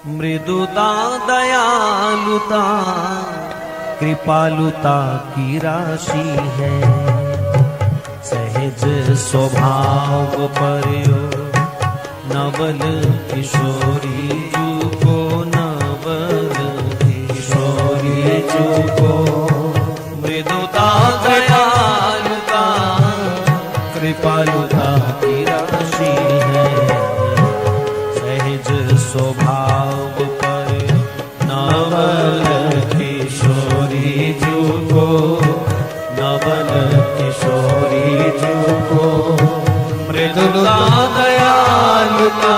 मृदुता दयालुता कृपालुता की राशि है। सहज स्वभाव पर्यो नवल किशोरी जू को नवल किशोरी जू को। मृदुता दयालुता कृपालुता की राशि है। सहज स्वभाव पर्यो नवल किशोरी जू को नवल किशोरी जू को। मृदुता दयालुता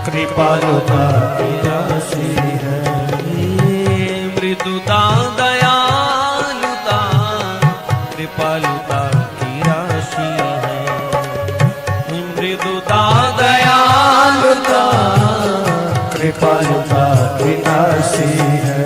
कृपालुता की राशि है। मृदुता दयालुता कृपालुता की राशि है। मृदुता दयालुता कृपालुता की राशि है।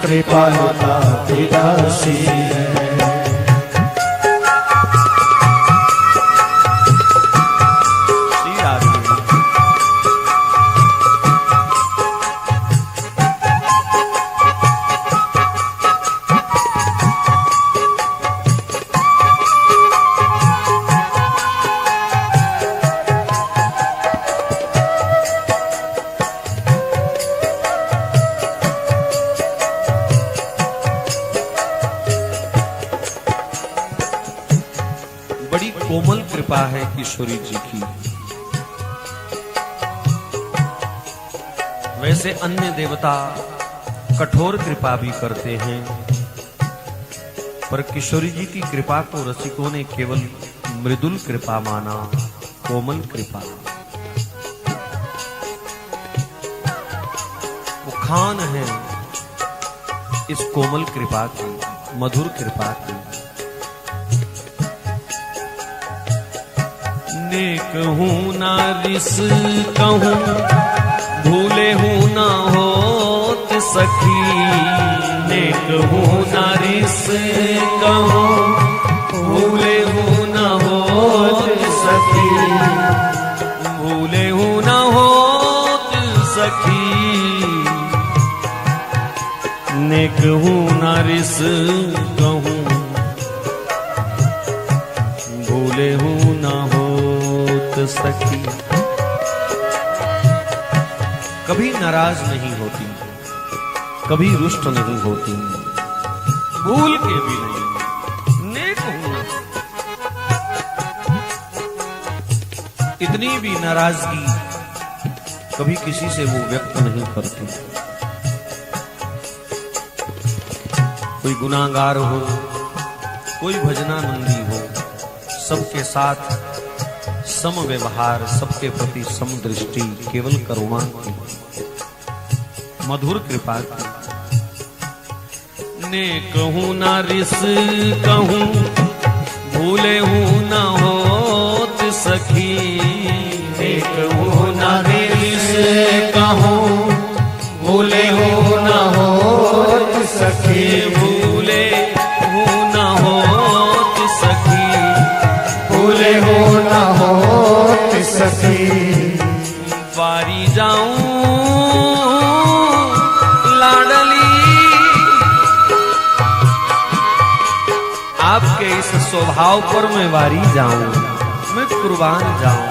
कृपालुता की राशि है। बड़ी कोमल कृपा है किशोरी जी की। वैसे अन्य देवता कठोर कृपा भी करते हैं, पर किशोरी जी की कृपा को रसिकों ने केवल मृदुल कृपा माना, कोमल कृपा। वो खान है इस कोमल कृपा की, मधुर कृपा की। नेक हूं ना रिस कहूं भूले हूं ना होत सखी। नेक हूं ना रिस कहूं भूले हूं ना होत सखी। भूले हूं ना होत सखी। नेक हूं ना रिस कहूं भूले हूं ना हो सखी। कभी नाराज नहीं होती, कभी रुष्ट नहीं होती, भूल के भी नहीं, नेक हूं। इतनी भी नाराजगी कभी किसी से वो व्यक्त नहीं करती। कोई गुनाहगार हो, कोई भजनानंदी हो, सबके साथ सम व्यवहार, सबके प्रति सम दृष्टि, केवल करुणा की, मधुर कृपा की। नेक हूं ना रिस कहूं भूले हूं ना होत सखी। नेक हूं ना रिस कहूं भूले हूं ना होत सखी। भूले हूं ना होत सखी। भूले हूं ना होत सखी। वारी जाऊं लाडली आपके इस स्वभाव पर मैं वारी जाऊं, मैं कुर्बान जाऊं।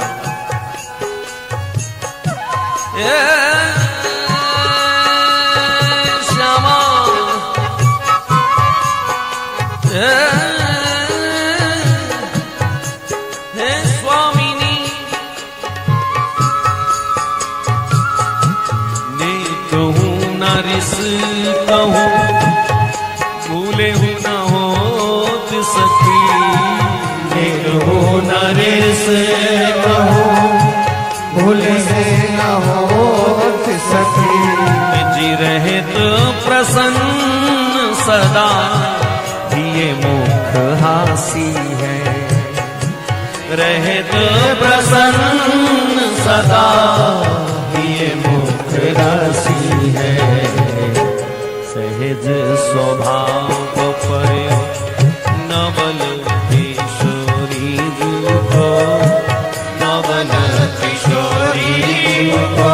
श्यामा रिस कहूं भूले हूं ना होत सखी। नेक हूं ना रिस कहूं भूले ना होत सखी। जी रहे तो प्रसन्न सदा दिए रहत प्रसन्न सदा, ये मुख राशि है। सहज स्वभाव पर नवल किशोरी जू को, नवल किशोरी जू को,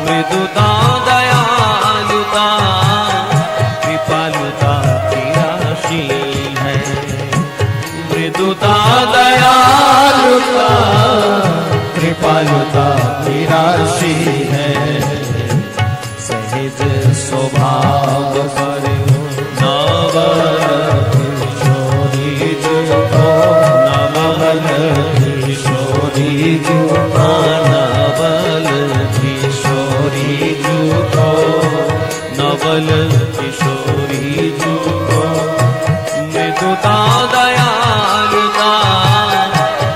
मृदुता दयालुता कृपालुता की राशि है। मृदुता दयालुता कृपालुता की राशि है। सहज स्वभाव पर नवल किशोरी जू को, नवल किशोरी जू को, नवल किशोरी जू को, नवल किशोरी जू को, मृदुता दयालुता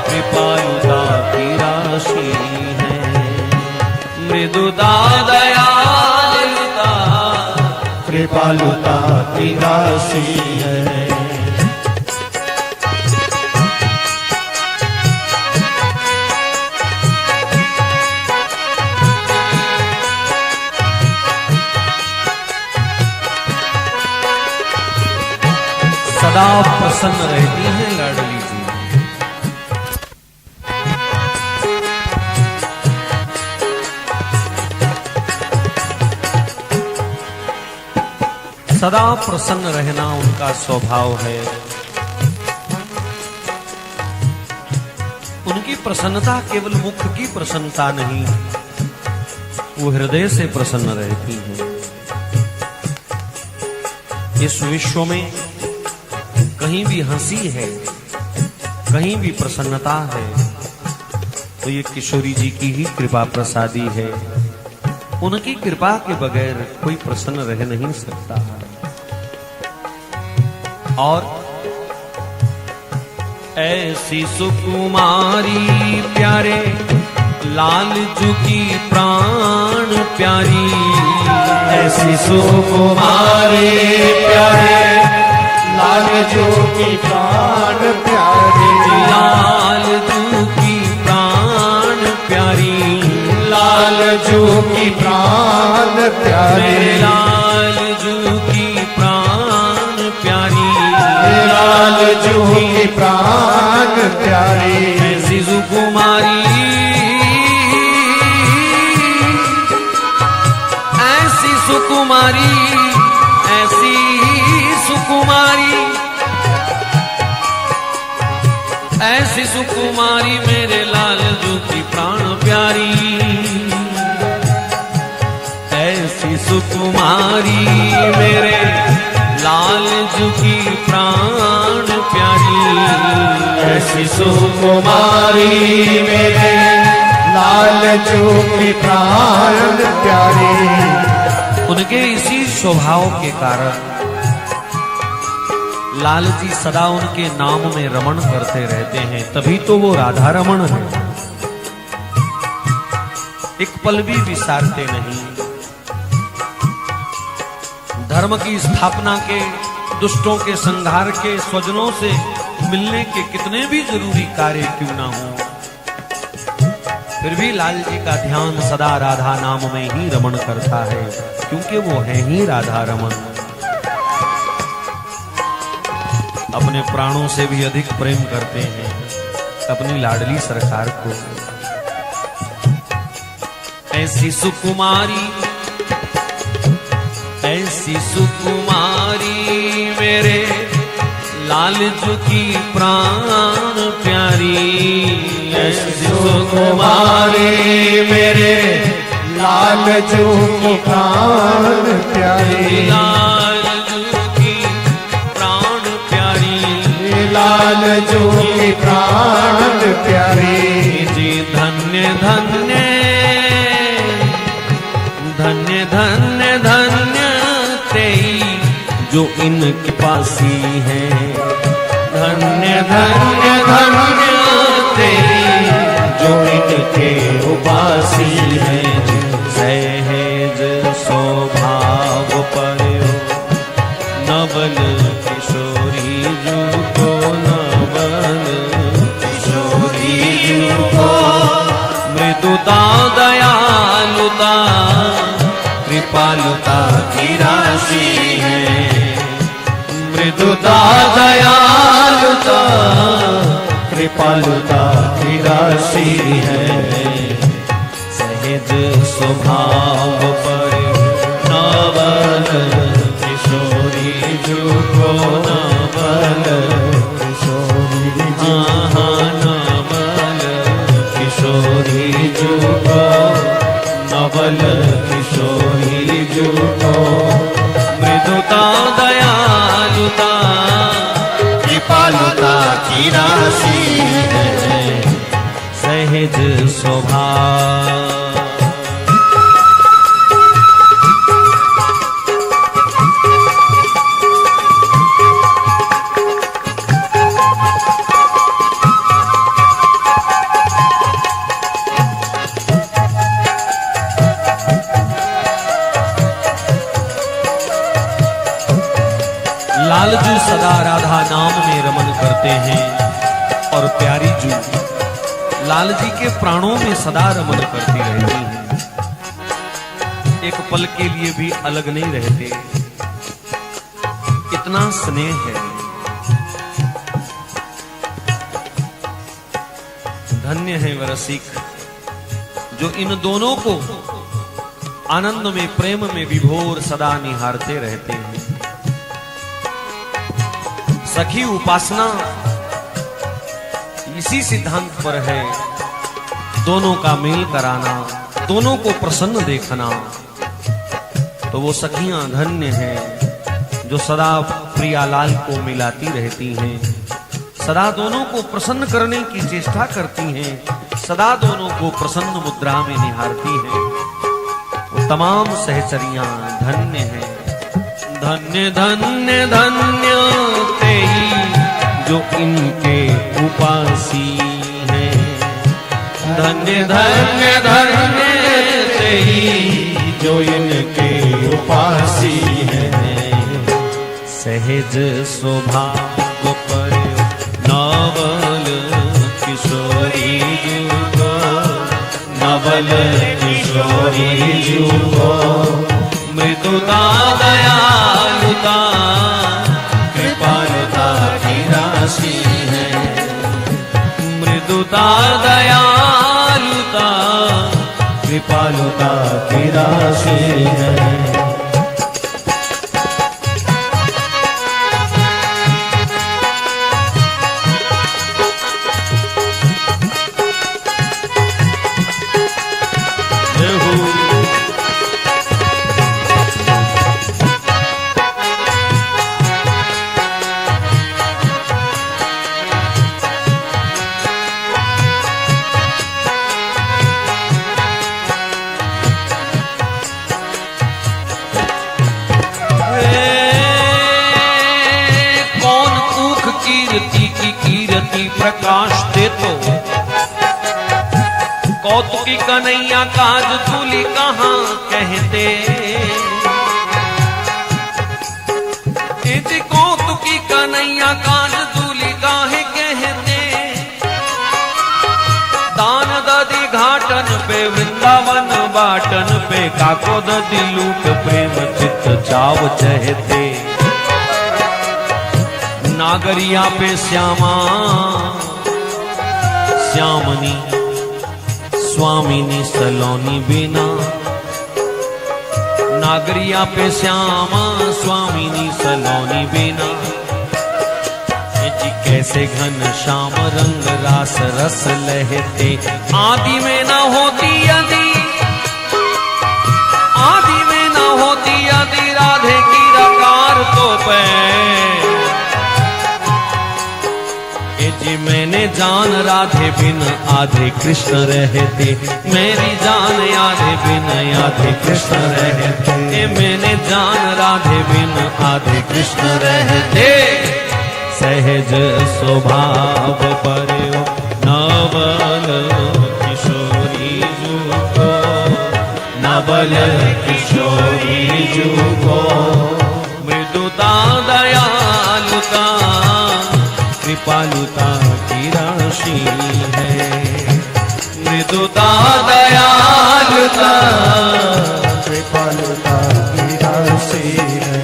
कृपालुता की राशि है। मृदुता दयालुता कृपालुता की राशि है। सदा प्रसन्न रहती हैं लाडली जी। सदा प्रसन्न रहना उनका स्वभाव है। उनकी प्रसन्नता केवल मुख की प्रसन्नता नहीं, वो हृदय से प्रसन्न रहती हैं। इस विश्व में कहीं भी हंसी है, कहीं भी प्रसन्नता है, तो ये किशोरी जी की ही कृपा प्रसादी है। उनकी कृपा के बगैर कोई प्रसन्न रह नहीं सकता। और ऐसी सुकुमारी प्यारे लाल जू की प्राण प्यारी, ऐसी सुकुमारी प्यारे लाल जू की प्राण प्यारी, लाल जू की प्राण प्यारी, लाल जू की प्राण प्यारी, लाल जू की प्राण प्यारी, लाल जू की प्राण प्यारी। ऐसी सुकुमारी, ऐसी सुकुमारी, ऐसी सुकुमारी, ऐसी सुकुमारी मेरे लाल जू की प्राण प्यारी। ऐसी सुकुमारी मेरे लाल जू की प्राण प्यारी, ऐसी सुकुमारी मेरे लाल जू की प्राण प्यारी। उनके इसी स्वभाव के कारण लाल जी सदा उनके नाम में रमण करते रहते हैं, तभी तो वो राधा रमण है। एक पल भी विसारते नहीं। धर्म की स्थापना के, दुष्टों के संहार के, स्वजनों से मिलने के कितने भी जरूरी कार्य क्यों ना हो, फिर भी लाल जी का ध्यान सदा राधा नाम में ही रमण करता है, क्योंकि वो है ही राधा रमण। अपने प्राणों से भी अधिक प्रेम करते हैं अपनी लाडली सरकार को। ऐसी सुकुमारी, ऐसी सुकुमारी मेरे लाल जू की प्राण प्यारी, ऐसी सुकुमारी मेरे लाल जू की प्राण प्यारी, लाल जू की प्राण प्यारी, लाल जू की प्राण प्यारी। जी धन्य धन्य धन्य धन्य धन्य तेई जो इनके पासी है, धन्य धन्य धन्य तेई जो इनके उपासी है। सहज स्वभाव पर नवल किशोरी जू को, नवल किशोरी मृदुता दयालुता कृपालुता की राशि है। सहज स्वभाव पर नवल किशोरी जुको नवल किशोरी नवल किशोरी जुको नवल किशोरी जुको मृदुता दयालुता कृपालुता की राशि है। सहज स्वभाव लालजू सदा राधा नाम में रमन करते हैं और प्यारी जू लाल जी के प्राणों में सदा रमन करती रहती हैं। एक पल के लिए भी अलग नहीं रहते, इतना स्नेह है। धन्य है वह रसिक जो इन दोनों को आनंद में प्रेम में विभोर सदा निहारते रहते हैं। सखी उपासना इसी सिद्धांत पर है, दोनों का मेल कराना, दोनों को प्रसन्न देखना। तो वो सखियां धन्य हैं जो सदा प्रियालाल को मिलाती रहती हैं, सदा दोनों को प्रसन्न करने की चेष्टा करती हैं, सदा दोनों को प्रसन्न मुद्रा में निहारती हैं। वो तमाम सहचरियां धन्य हैं। धन्य धन्य धन्य तेई जो इनके उपासी है। धन्य धन्य धन्य तेई जो इनके उपासी है। सहज स्वभाव पर नवल किशोरी जुगो नवल किशोरी जुगो मृदुता दयालुता कृपालुता की राशि है। मृदुता दयालुता कृपालुता की राशि है। प्रकाश दे तो कौतुकी कन्हैया काज तुली कहाँ कहते। कौतुकी कन्हैया काज तुली काहे कहते। दान ददी घाटन पे वृंदावन बाटन पे काको ददी लूट प्रेम चित्त चाव चहते। नागरिया पे श्यामा श्यामनी स्वामिनी सलोनी बिना। नागरिया पे श्यामा स्वामिनी सलोनी बिना। जी कैसे घन श्याम रंग रास रस लहते। आदि में न होती यदि आदि में न होती यदि राधे की रकार तो पे। जी मैंने जान राधे बिन आधे कृष्ण रहते। मेरी जान आधे बिन आधे कृष्ण रहते। मैंने जान राधे बिन आधे कृष्ण रहते। सहज स्वभाव पर नवल किशोरी जुको नवल किशोरी जुको मृदुता दयालुता कृपालुता की राशि है। मृदुता दयालुता कृपालुता की राशि है।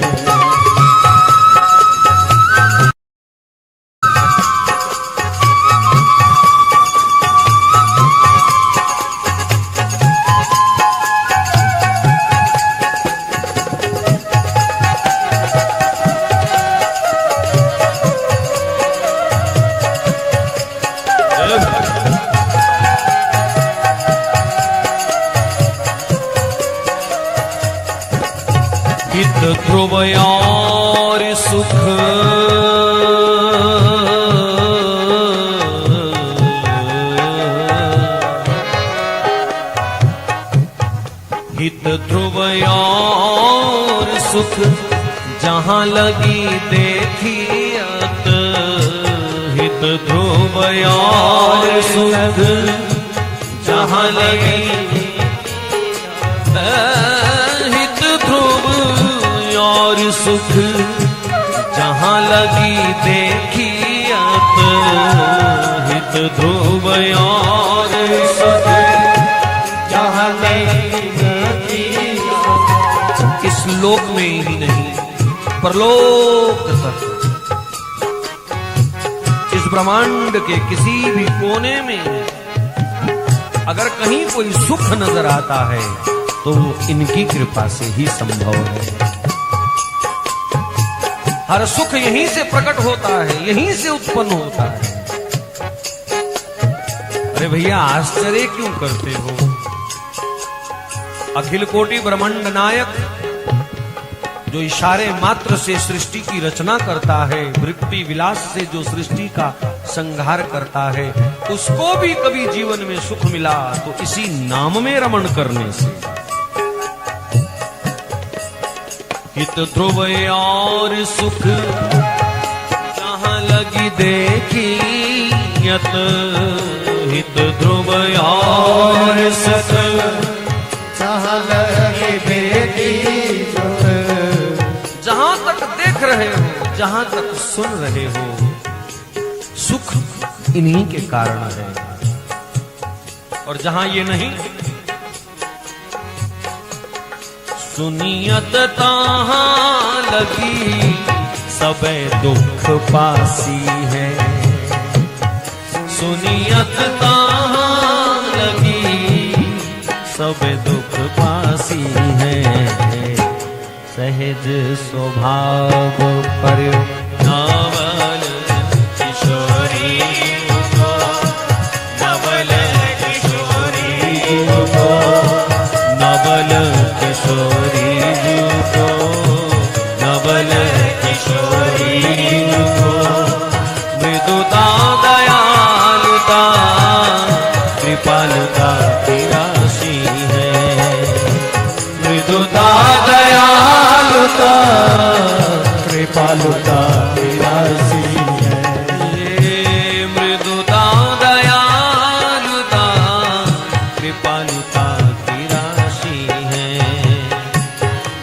ध्रुव और सुख हित ध्रुव और सुख जहां लगी देखियत हित ध्रुव और सुख जहां लगी हित ध्रुव और सुख जहां लगी देखियत हित ध्रुव और सुख जहां लगी इस लोक में ही नहीं परलोक तक इस ब्रह्मांड के किसी भी कोने में अगर कहीं कोई सुख नजर आता है तो वो इनकी कृपा से ही संभव है। हर सुख यहीं से प्रकट होता है, यहीं से उत्पन्न होता है। अरे भैया आश्चर्य क्यों करते हो? अखिल कोटि ब्रह्मांड नायक जो इशारे मात्र से सृष्टि की रचना करता है, वृत्ति विलास से जो सृष्टि का संहार करता है, उसको भी कभी जीवन में सुख मिला तो इसी नाम में रमण करने से। हित ध्रुव और सुख जहां लगी देखियत हित ध्रुव और सुख जहां लगी देखियत जहां तक देख रहे हो, जहां तक सुन रहे हो, सुख इन्हीं के कारण है। और जहां ये नहीं सुनियत तहां लगी सबे दुख पासी है सुनियत तहां लगी सबे दुख पासी है सहज स्वभाव पर नावल किशोरी को नवल किशोरी को नवल किशोरी को नवल किशोरी को मृदुता दयालुता कृपालुता की राशि है मृदुता दयालुता कृपालुता की राशि है ये मृदुता दयालुता कृपालुता की राशि है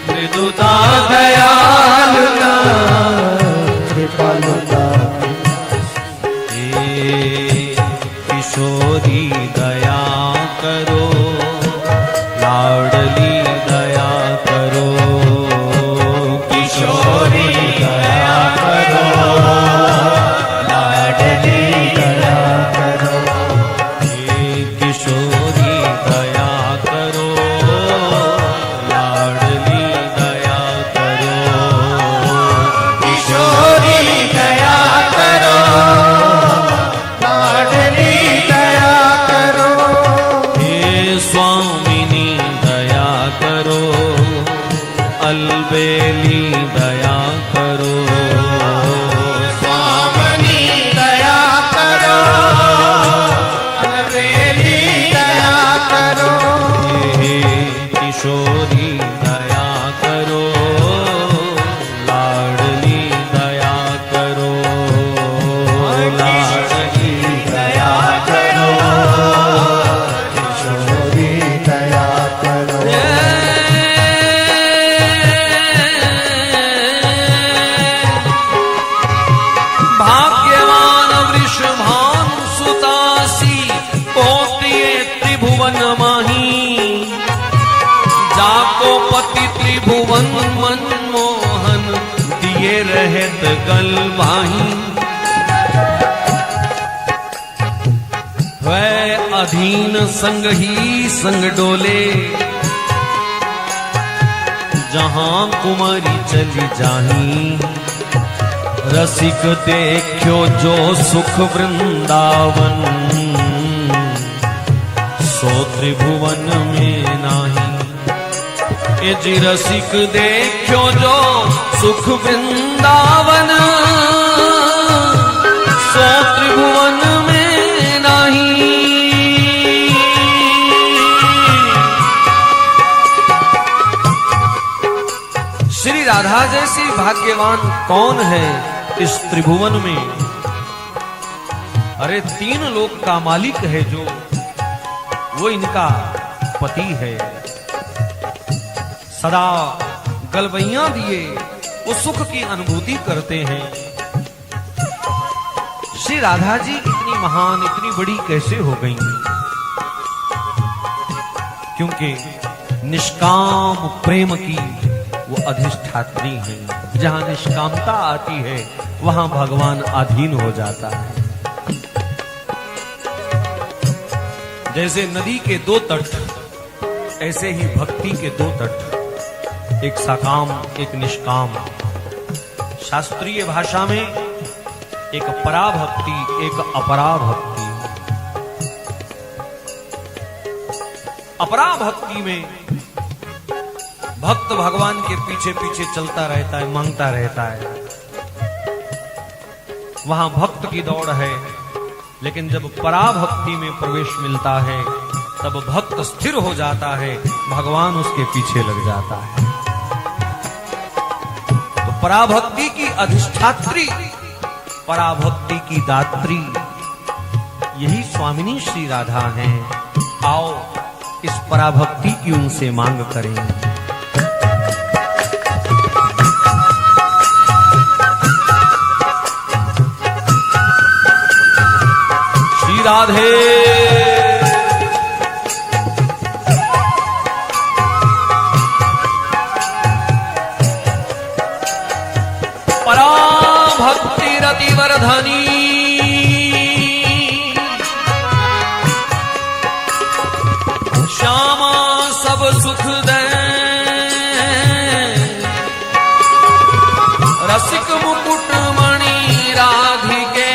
मृदुता दयालुता कृपालुता किशोरी दया करो लाडली दया करो किशोरी दया करो लाडली दया करो किशोरी दया करो लाडली दया करो किशोरी दया करो लाडली दया करो हे स्वामिनी दया करो अलबेली दया करो स्वामिनी दया करो अलबेली दया करो हे किशोरी दया करो लाडली दया करो लाडली दया करो किशोरी दया करो भाग्यवान वृषभान सुतासी कोटिये त्रिभुवन माही जाको पति त्रिभुवन मनमोहन दिए रहत गलबाही वह अधीन संग ही संग डोले जहां कुमारी चली जाही रसिक देखो जो सुख वृंदावन सो त्रिभुवन में नाही ए जी रसिक देखो जो सुख वृंदावन सो त्रिभुवन में नहीं। श्री राधा जैसी भाग्यवान कौन है इस त्रिभुवन में। अरे 3 लोक का मालिक है जो, वो इनका पति है। सदा गलबैया दिए वो सुख की अनुभूति करते हैं। श्री राधा जी इतनी महान इतनी बड़ी कैसे हो गई? क्योंकि निष्काम प्रेम की वो अधिष्ठात्री है। जहां निष्कामता आती है वहां भगवान अधीन हो जाता है। जैसे नदी के 2 तट, ऐसे ही भक्ति के 2 तट, एक सकाम एक निष्काम। शास्त्रीय भाषा में एक पराभक्ति एक अपराभक्ति। अपराभक्ति में भक्त भगवान के पीछे पीछे चलता रहता है, मांगता रहता है, वहां भक्त की दौड़ है। लेकिन जब पराभक्ति में प्रवेश मिलता है तब भक्त स्थिर हो जाता है, भगवान उसके पीछे लग जाता है। तो पराभक्ति की अधिष्ठात्री, पराभक्ति की दात्री, यही स्वामिनी श्री राधा हैं। आओ इस पराभक्ति की उनसे मांग करें। राधे पराभक्ति रति वर्धनी श्यामा सब सुख दे रसिक मुकुट मणि राधिके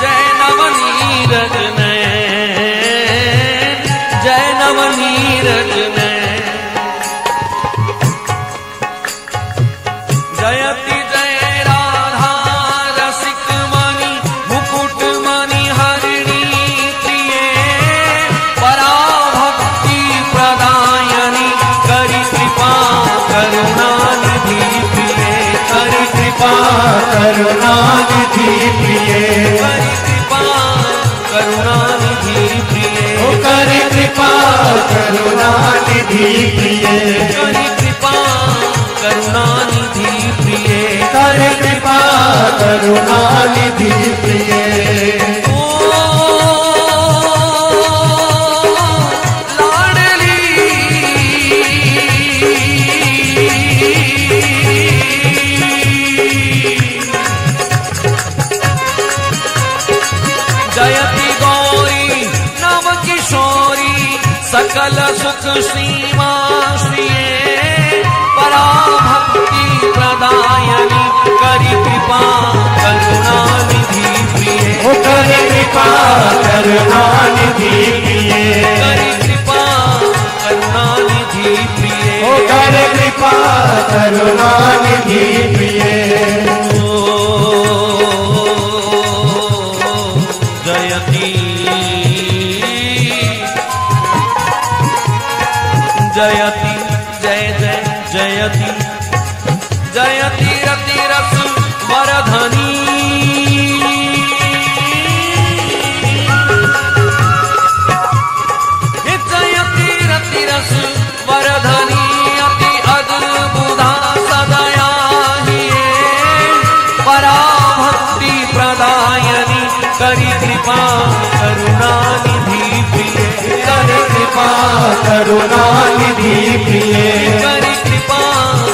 जय नवनीरज नैन जयति जय राधा रसिक मणि मुकुट मणि हरिणी प्रिय पराभक्ति प्रदायनी करि कृपा करुणानिधि प्रिय करि कृपा करुणानिधि प्रिय करि कृपा करुणानिधि प्रिय करे कृपा करुणानिधि प्रिय करि कृपा करुणानिधि प्रिय करे कृपा करुणानिधि प्रिय। सकल सुख सीमा श्रिये पराभक्ति प्रदायनी करि कृपा करुणानिधि प्रिय करे कृपा करुणानिधि प्रिय करि कृपा करुणानिधि प्रिय करे कृपा करुणानिधि प्रिय। जयति जय जय जयति जयति रति रस वरधनी जयति रति रस वरधनी अति अद्भुता सदया पराभक्ति प्रदायनी करि कृपा करुणानिधि प्रिय करि कृपा करुणानिधि प्रिय करि कृपा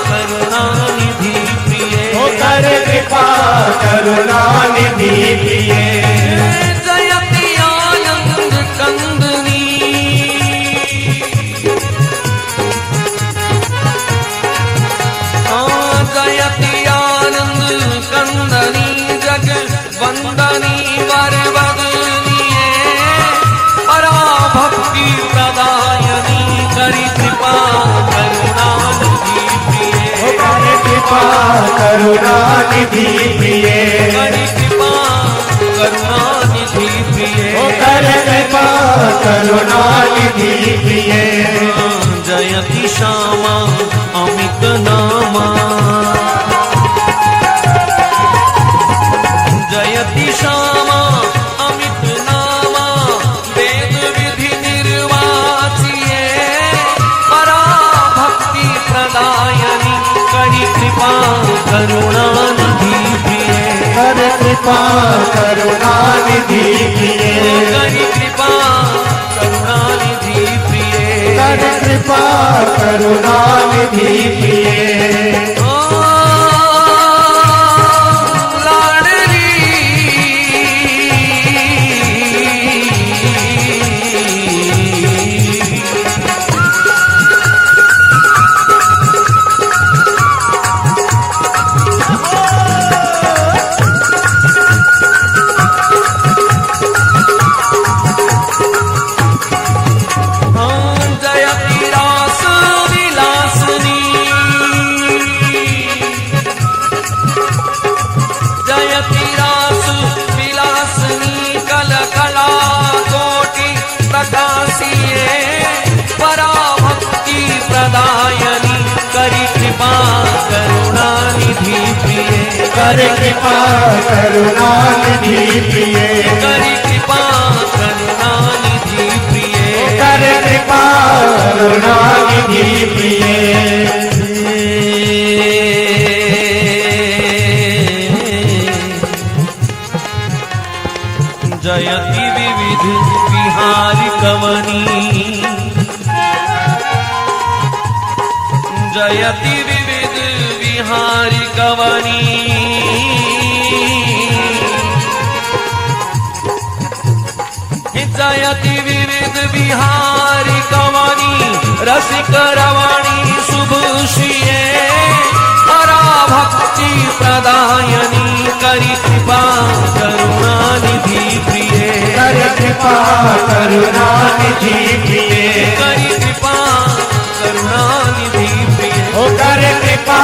करुणानिधि प्रिय करे कृपा करुणानिधि प्रिय। जयति आनंद कंदनी जयति आनंद कंदनी जग वंदनी वर बदनिये पराभक्ति प्रदायनी करुणानिधि प्रिय करी कृपा करुणानिधि प्रिय कर कृपा करुणानिधि प्रिय जयति श्यामा अमित नामा जयति श्यामा अमित नामा वेद विधि निर्वाचिये परा भक्ति प्रदायनी करी कृपा करुणानिधि प्रिय कर कृपा करुणानिधि प्रिय करी कृपा करुणानिधि प्रिय कर कृपा करुणानिधि प्रिय ओ लाडली जयति रास विलासनी जयति रास विलासनी कल कला कोटि प्रकाशिये परा भक्ति प्रदायनी करी कृपा करुणानिधि प्रिय कर कृपा करुणानिधि प्रिय करी कृपा करुणानिधि प्रिय कर कृपा करुणानिधि प्रिय जयति विविध विहारी कवनी जयति विविध विहारी कवनी जयति विविध विहारी कवनी रसिक रवाणी शुभ श्रिये परा भक्ति प्रदायनी करी कृपा करुणानिधि प्रिय कर कृपा करुणानिधि प्रिय करी कृपा करुणानिधि प्रिय कर कृपा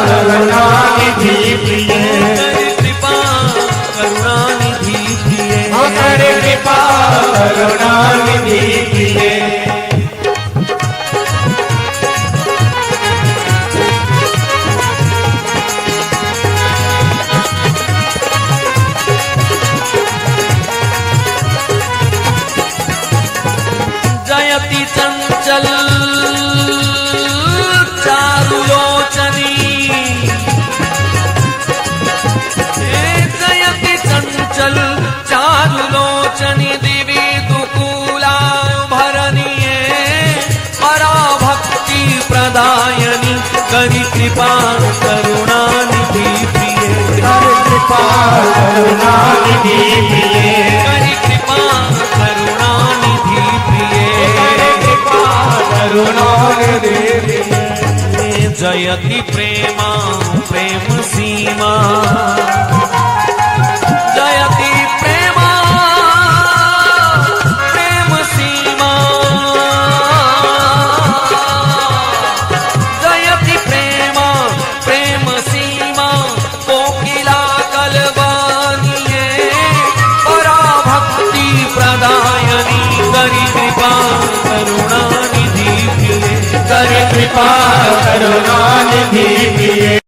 करुणानिधि प्रिय करी कृपा करुणानिधि प्रिय कर कृपा करुणानिधि प्रिय जयति चंचल चारुलोचनी जयति चंचल चारुलोचनी दिवि दुकूलाभरणीये परा भक्ति प्रदायनी करी कृपा करुणानिधि प्रिय कर कृपा करुणानिधि प्रिय करी कृपा करुणानिधि प्रिय कर कृपा करुणानिधि प्रिय जयति प्रेमा प्रेम सीमा जयति प्रेमा प्रेम सीमा जयति प्रेमा प्रेम सीमा कोकिला कलवानिये परा भक्ति प्रदायनी करी कृपा करुणानिधि प्रिय कर कृपा करुणानिधि प्रिय